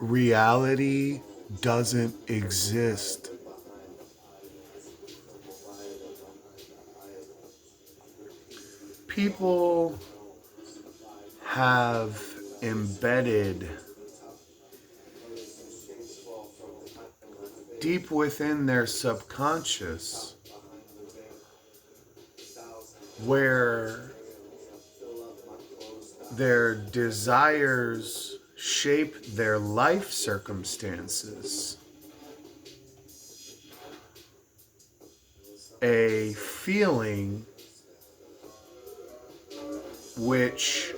Reality doesn't exist. People have embedded deep within their subconscious where their desires shape their life circumstances, a feeling which,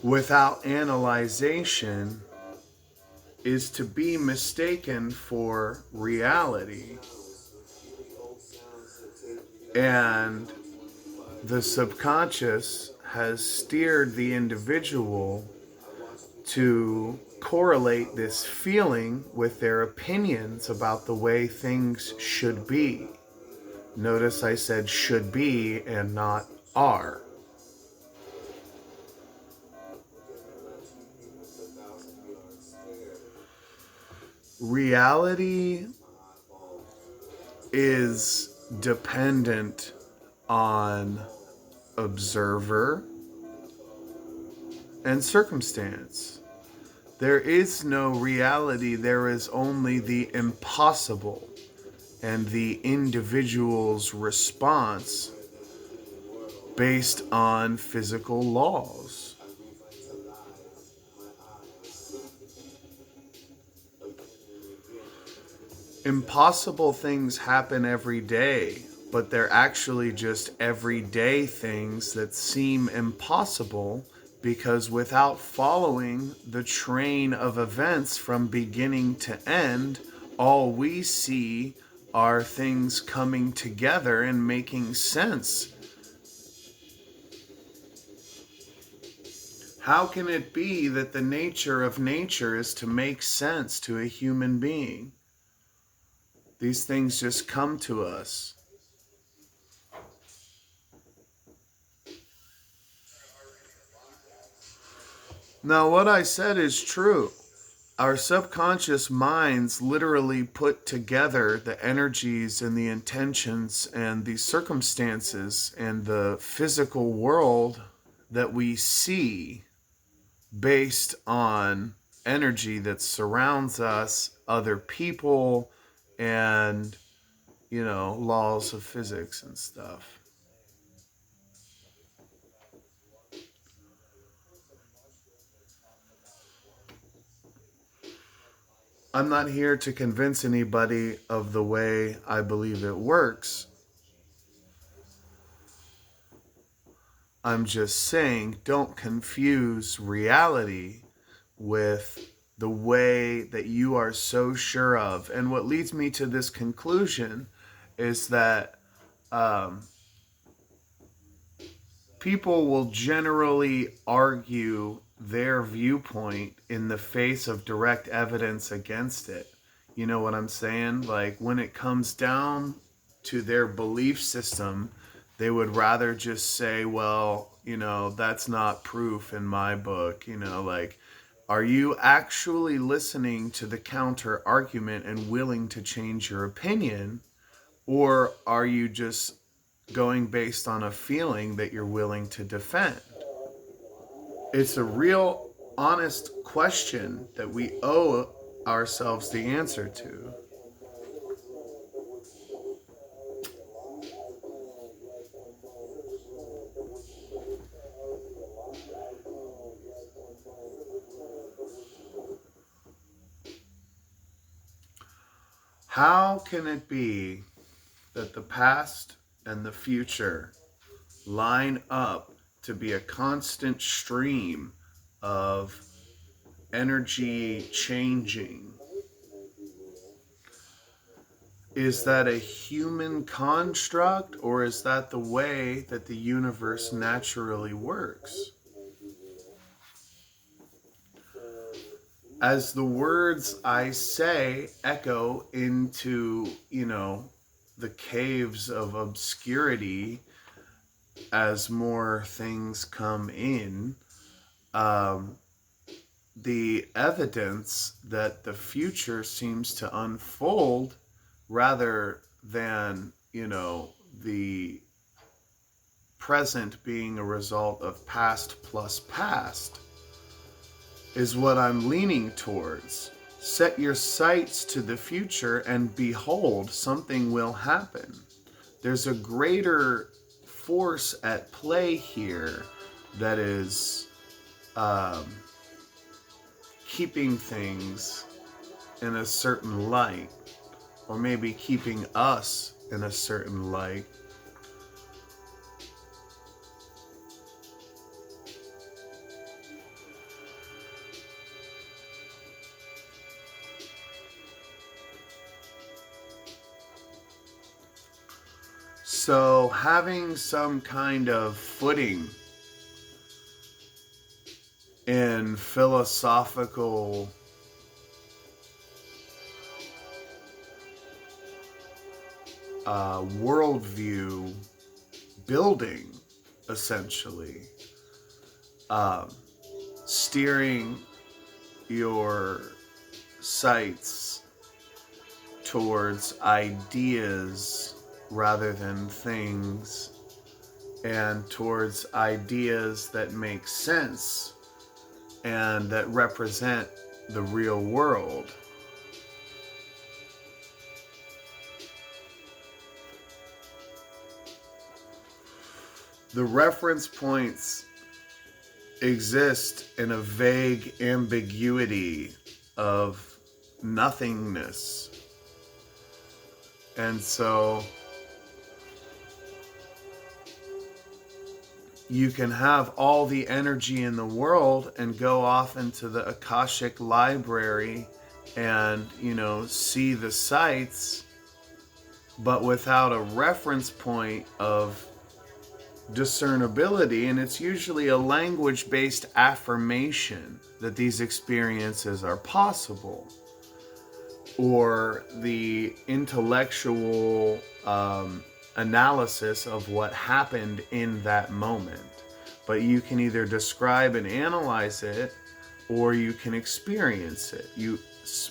without analyzation, is to be mistaken for reality. And the subconscious has steered the individual to correlate this feeling with their opinions about the way things should be. Notice I said should be and not are. Reality is dependent on observer and circumstance. There is no reality, there is only the impossible and the individual's response based on physical laws. Impossible things happen every day, but they're actually just everyday things that seem impossible because without following the train of events from beginning to end, all we see are things coming together and making sense. How can it be that the nature of nature is to make sense to a human being? These things just come to us. Now, what I said is true. Our subconscious minds literally put together the energies and the intentions and the circumstances and the physical world that we see based on energy that surrounds us, other people, and, laws of physics and stuff. I'm not here to convince anybody of the way I believe it works. I'm just saying, don't confuse reality with the way that you are so sure of. And what leads me to this conclusion is that people will generally argue their viewpoint in the face of direct evidence against it. You know what I'm saying? Like when it comes down to their belief system, they would rather just say, well, that's not proof in my book. Like, are you actually listening to the counter argument and willing to change your opinion? Or are you just going based on a feeling that you're willing to defend? It's a real honest question that we owe ourselves the answer to. How can it be that the past and the future line up to be a constant stream of energy changing? Is that a human construct, or is that the way that the universe naturally works? As the words I say echo into, the caves of obscurity as more things come in, the evidence that the future seems to unfold rather than, the present being a result of past plus past is what I'm leaning towards. Set your sights to the future and behold, something will happen. There's a greater force at play here that is keeping things in a certain light, or maybe keeping us in a certain light. So having some kind of footing in philosophical worldview building, essentially, steering your sights towards ideas rather than things, and towards ideas that make sense and that represent the real world. The reference points exist in a vague ambiguity of nothingness. And so you can have all the energy in the world and go off into the Akashic library and, see the sights, but without a reference point of discernibility. And it's usually a language-based affirmation that these experiences are possible, or the intellectual analysis of what happened in that moment. But you can either describe and analyze it, or you can experience it.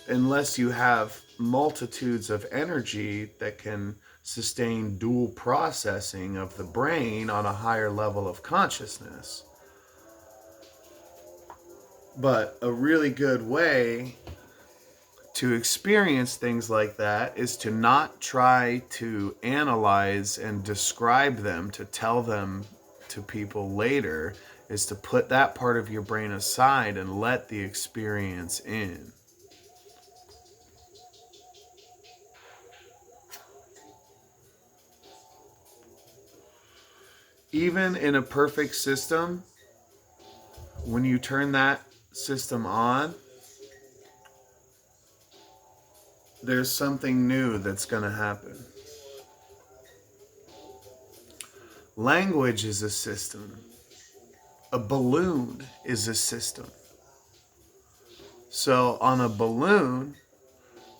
Unless you have multitudes of energy that can sustain dual processing of the brain on a higher level of consciousness. But a really good way to experience things like that is to not try to analyze and describe them, to tell them to people later, is to put that part of your brain aside and let the experience in. Even in a perfect system, when you turn that system on, there's something new that's going to happen. Language is a system. A balloon is a system. So on a balloon,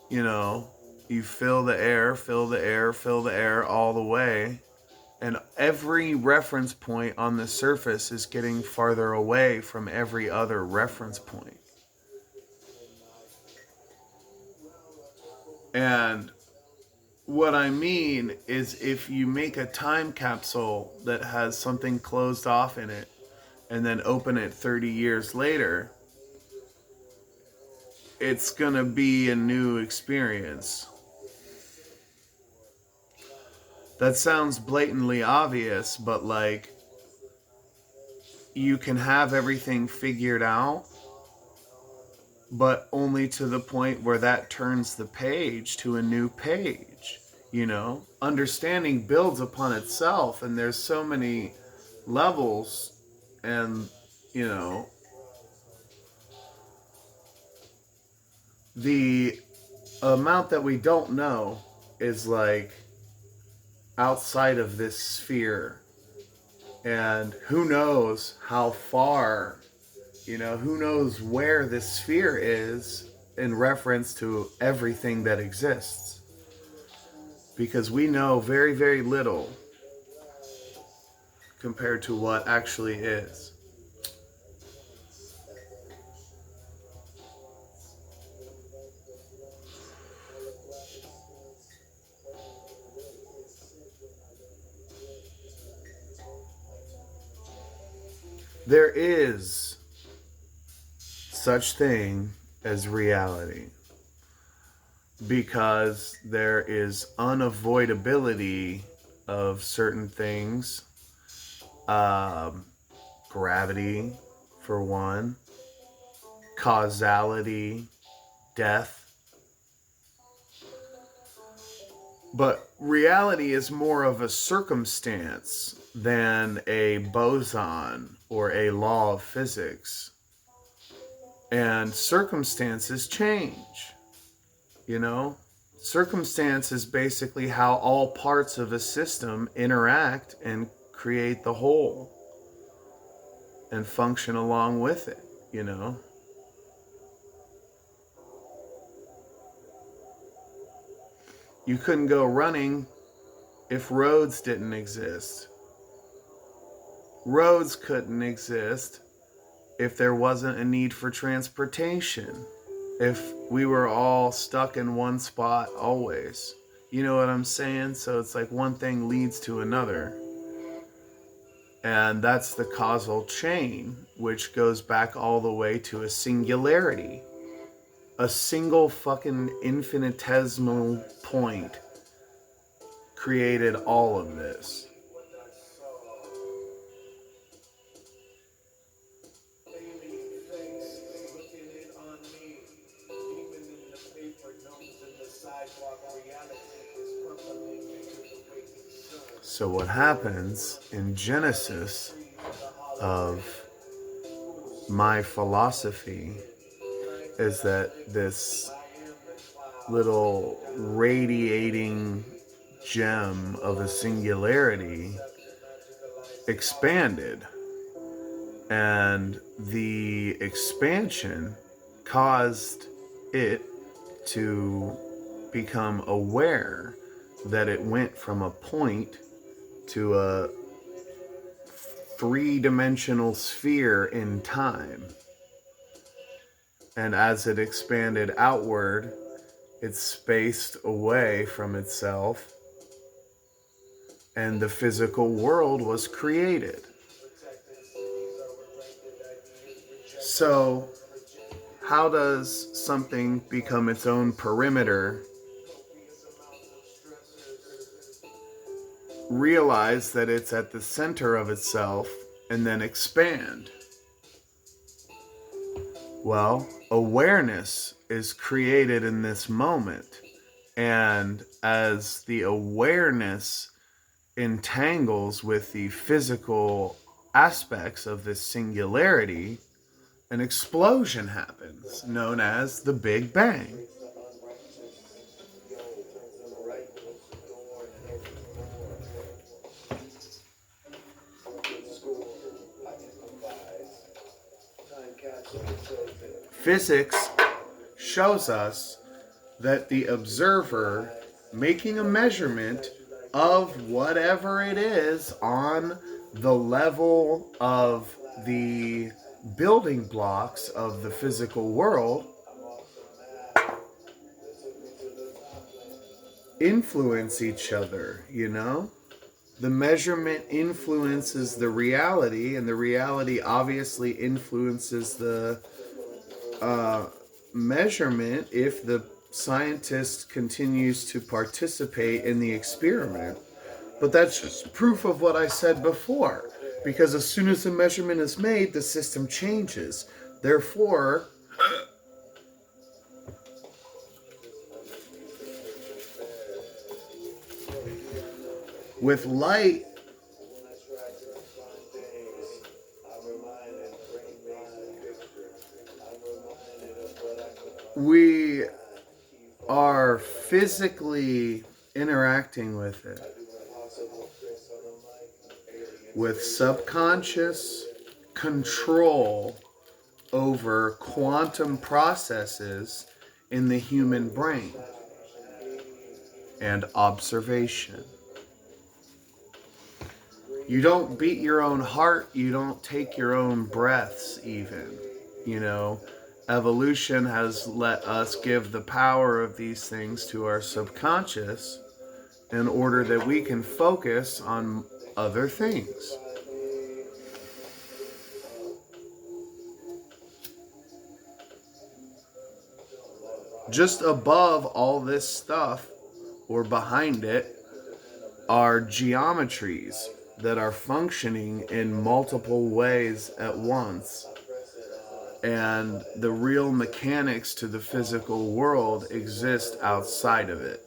you fill the air, fill the air, fill the air all the way. And every reference point on the surface is getting farther away from every other reference point. And what I mean is, if you make a time capsule that has something closed off in it and then open it 30 years later, it's gonna be a new experience. That sounds blatantly obvious, but you can have everything figured out, but only to the point where that turns the page to a new page. Understanding builds upon itself, and there's so many levels, and the amount that we don't know is outside of this sphere, and who knows how far, who knows where this sphere is in reference to everything that exists, because we know very, very little compared to what actually is. There is such thing as reality because there is unavoidability of certain things. Gravity, for one, causality, death. But reality is more of a circumstance than a boson or a law of physics. And circumstances change, you know? Circumstance is basically how all parts of a system interact and create the whole and function along with it, you know? You couldn't go running if roads didn't exist. Roads couldn't exist if there wasn't a need for transportation. If we were all stuck in one spot always. You know what I'm saying? So it's like one thing leads to another. And that's the causal chain, which goes back all the way to a singularity. A single fucking infinitesimal point created all of this. So what happens in Genesis of my philosophy is that this little radiating gem of a singularity expanded, and the expansion caused it to become aware that it went from a point to a three-dimensional sphere in time. And as it expanded outward, it spaced away from itself, and the physical world was created. So, how does something become its own perimeter? Realize that it's at the center of itself and then expand. Well, awareness is created in this moment, and as the awareness entangles with the physical aspects of this singularity, an explosion happens known as the Big Bang. Physics shows us that the observer making a measurement of whatever it is on the level of the building blocks of the physical world influence each other, you know? The measurement influences the reality, and the reality obviously influences the measurement if the scientist continues to participate in the experiment. But that's just proof of what I said before, because as soon as the measurement is made, the system changes. Therefore, with light, we are physically interacting with it with subconscious control over quantum processes in the human brain and observation. You don't beat your own heart, you don't take your own breaths even, you know. Evolution has let us give the power of these things to our subconscious in order that we can focus on other things. Just above all this stuff, or behind it, are geometries that are functioning in multiple ways at once. And the real mechanics to the physical world exist outside of it.